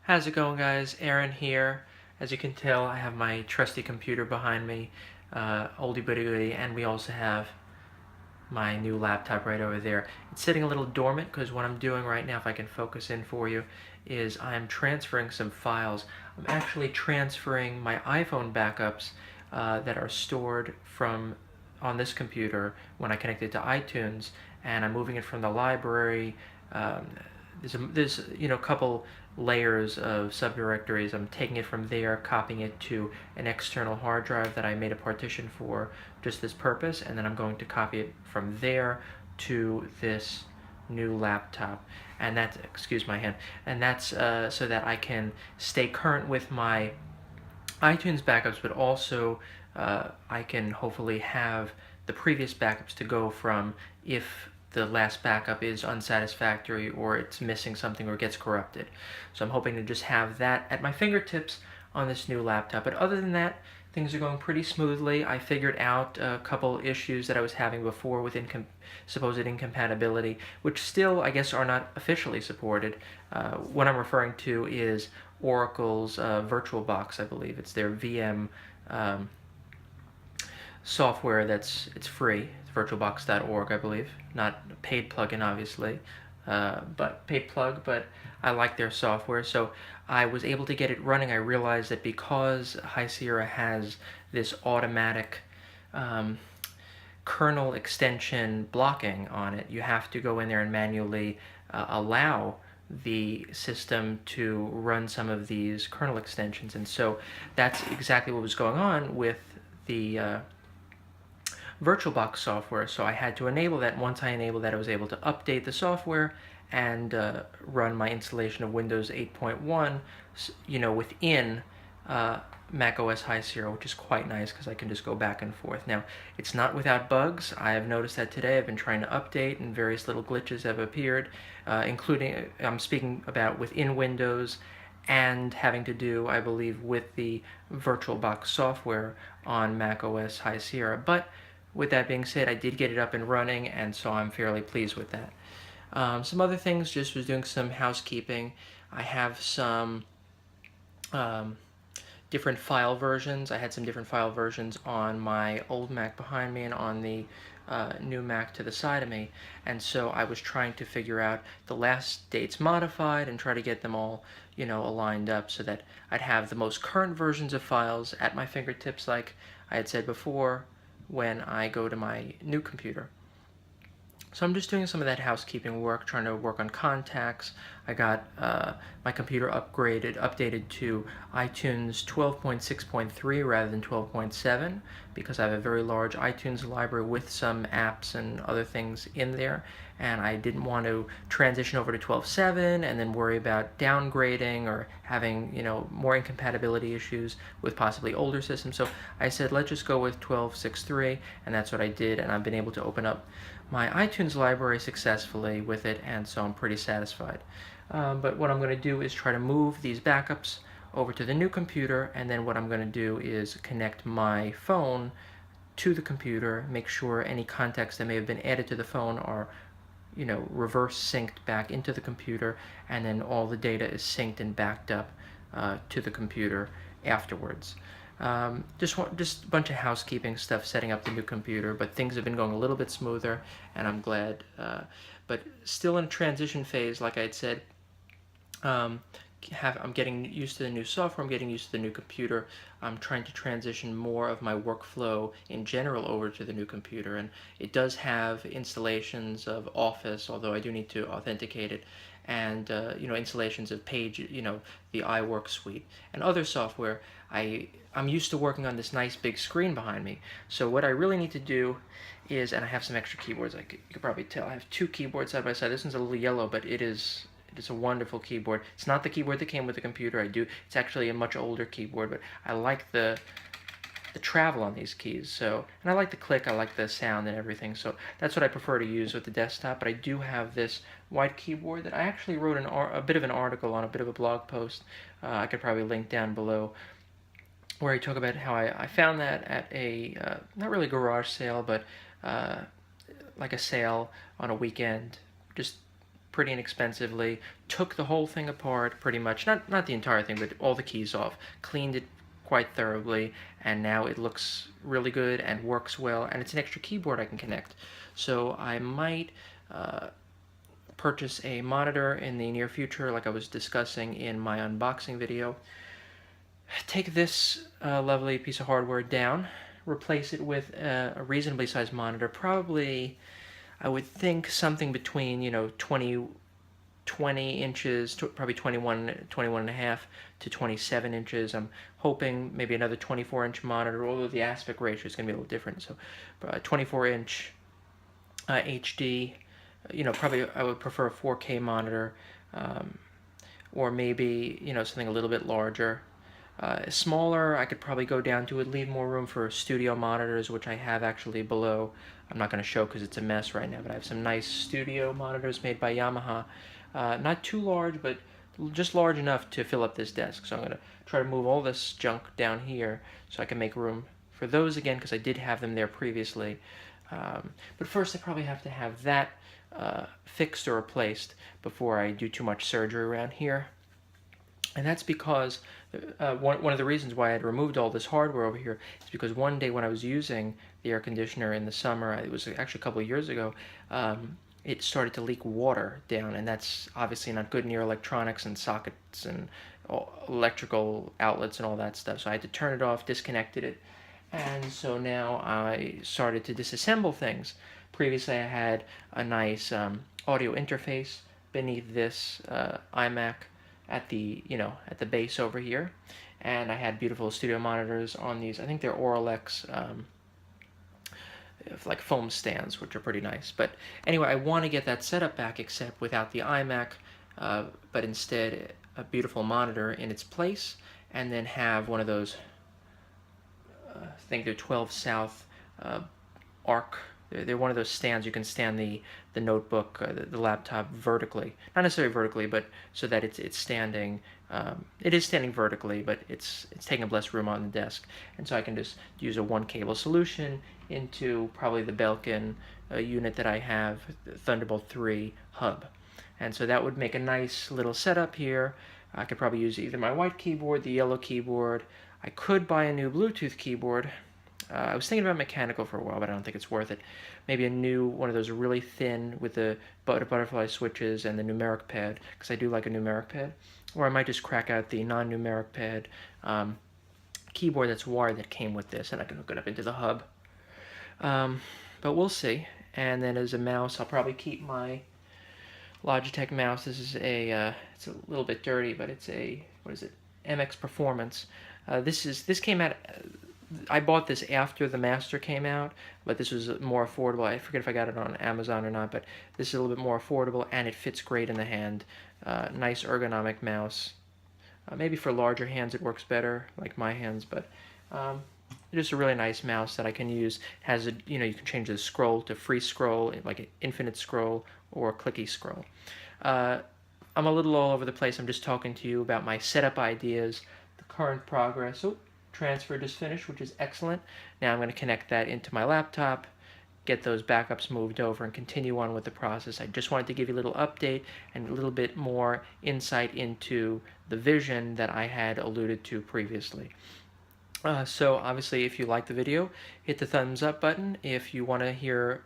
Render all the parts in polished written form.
How's it going, guys? Aaron here. As you can tell, I have my trusty computer behind me, oldie but goodie, and we also have my new laptop right over there. It's sitting a little dormant because what I'm doing right now, if I can focus in for you, is I'm transferring some files. I'm actually transferring my iPhone backups that are stored from on this computer when I connect it to iTunes, and I'm moving it from the library. There's a couple layers of subdirectories. I'm taking it from there, copying it to an external hard drive that I made a partition for just this purpose, and then I'm going to copy it from there to this new laptop. And that's, excuse my hand, and that's so that I can stay current with my iTunes backups, but also I can hopefully have the previous backups to go from if the last backup is unsatisfactory or it's missing something or gets corrupted. So I'm hoping to just have that at my fingertips on this new laptop. But other than that, things are going pretty smoothly. I figured out a couple issues that I was having before with supposed incompatibility, which still, I guess, are not officially supported. What I'm referring to is Oracle's VirtualBox, I believe. It's their VM software it's free. It's virtualbox.org, I believe. Not a paid plugin, obviously, but paid plug, but I like their software. So I was able to get it running. I realized that because High Sierra has this automatic kernel extension blocking on it, you have to go in there and manually allow the system to run some of these kernel extensions. And so that's exactly what was going on with the VirtualBox software. So I had to enable that. Once I enabled that, I was able to update the software and run my installation of Windows 8.1, within macOS High Sierra, which is quite nice because I can just go back and forth. Now, it's not without bugs. I have noticed that today. I've been trying to update and various little glitches have appeared, including, I'm speaking about within Windows and having to do, I believe, with the VirtualBox software on macOS High Sierra. But with that being said, I did get it up and running, and so I'm fairly pleased with that. Some other things, just was doing some housekeeping. I have some different file versions. I had some different file versions on my old Mac behind me and on the new Mac to the side of me, and so I was trying to figure out the last dates modified and try to get them all, aligned up so that I'd have the most current versions of files at my fingertips, like I had said before, when I go to my new computer. So I'm just doing some of that housekeeping work, trying to work on contacts. I got my computer updated to iTunes 12.6.3 rather than 12.7 because I have a very large iTunes library with some apps and other things in there, and I didn't want to transition over to 12.7 and then worry about downgrading or having, more incompatibility issues with possibly older systems. So I said, let's just go with 12.6.3, and that's what I did, and I've been able to open up my iTunes library successfully with it, and so I'm pretty satisfied. But what I'm going to do is try to move these backups over to the new computer, and then what I'm going to do is connect my phone to the computer, make sure any contacts that may have been added to the phone are, reverse synced back into the computer, and then all the data is synced and backed up to the computer afterwards. Just a bunch of housekeeping stuff, setting up the new computer, but things have been going a little bit smoother, and I'm glad. But still in a transition phase, like I had said. I'm getting used to the new software, I'm getting used to the new computer. I'm trying to transition more of my workflow in general over to the new computer, and it does have installations of Office, although I do need to authenticate it, and installations of Page, the iWork suite, and other software. I'm used to working on this nice big screen behind me, so what I really need to do is, and I have some extra keyboards, you could probably tell, I have two keyboards side by side. This one's a little yellow, but it's a wonderful keyboard. It's not the keyboard that came with the computer. It's actually a much older keyboard, but I like the travel on these keys. So, and I like the click, I like the sound and everything. So that's what I prefer to use with the desktop. But I do have this white keyboard that I actually wrote a bit of an article on, a bit of a blog post. I could probably link down below, where I talk about how I found that at a not really garage sale, but like a sale on a weekend. Just pretty inexpensively, took the whole thing apart pretty much, not the entire thing, but all the keys off, cleaned it quite thoroughly, and now it looks really good and works well, and it's an extra keyboard I can connect. So I might purchase a monitor in the near future, like I was discussing in my unboxing video. Take this lovely piece of hardware down, replace it with a reasonably sized monitor, probably I would think something between 20 inches, probably 21 and a half to 27 inches. I'm hoping maybe another 24-inch monitor, although the aspect ratio is going to be a little different. So 24-inch HD, probably I would prefer a 4K monitor, or maybe, something a little bit larger. Smaller, I could probably go down to it, leave more room for studio monitors, which I have actually below. I'm not going to show because it's a mess right now, but I have some nice studio monitors made by Yamaha. Not too large, but just large enough to fill up this desk. So I'm going to try to move all this junk down here so I can make room for those again, because I did have them there previously. But first I probably have to have that fixed or replaced before I do too much surgery around here. And that's because one of the reasons why I had removed all this hardware over here is because one day when I was using the air conditioner in the summer, it was actually a couple of years ago, it started to leak water down, and that's obviously not good near electronics and sockets and electrical outlets and all that stuff. So I had to turn it off, disconnected it, and so now I started to disassemble things. Previously I had a nice audio interface beneath this iMac at the base over here, and I had beautiful studio monitors on these. I think they're Auralex like foam stands, which are pretty nice. But anyway, I want to get that setup back, except without the iMac, but instead a beautiful monitor in its place, and then have one of those I think they're 12 South arc. They're one of those stands you can stand the notebook, the laptop vertically. Not necessarily vertically, but so that it's standing. It is standing vertically, but it's taking up less room on the desk. And so I can just use a one cable solution into probably the Belkin unit that I have, the Thunderbolt 3 hub. And so that would make a nice little setup here. I could probably use either my white keyboard, the yellow keyboard. I could buy a new Bluetooth keyboard. I was thinking about mechanical for a while, but I don't think it's worth it. Maybe a new one of those really thin with the butterfly switches and the numeric pad, because I do like a numeric pad. Or I might just crack out the non-numeric pad keyboard that's wired that came with this, and I can hook it up into the hub. But we'll see. And then as a mouse, I'll probably keep my Logitech mouse. This is it's a little bit dirty, but it's a, what is it, MX Performance. This came out, I bought this after the Master came out, but this was more affordable. I forget if I got it on Amazon or not, but this is a little bit more affordable, and it fits great in the hand. Nice ergonomic mouse. Maybe for larger hands it works better, like my hands, but just a really nice mouse that I can use. It has a, you can change the scroll to free scroll, like an infinite scroll or clicky scroll. I'm a little all over the place. I'm just talking to you about my setup ideas, the current progress. Oh, transfer just finished, which is excellent. Now I'm going to connect that into my laptop, get those backups moved over, and continue on with the process. I just wanted to give you a little update and a little bit more insight into the vision that I had alluded to previously. So obviously, if you like the video, hit the thumbs up button. If you want to hear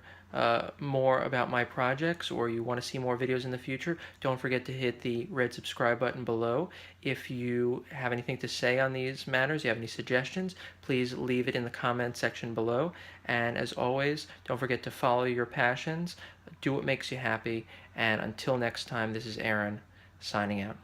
more about my projects, or you want to see more videos in the future, don't forget to hit the red subscribe button below. If you have anything to say on these matters, you have any suggestions, please leave it in the comment section below. And as always, don't forget to follow your passions, do what makes you happy, and until next time, this is Aaron, signing out.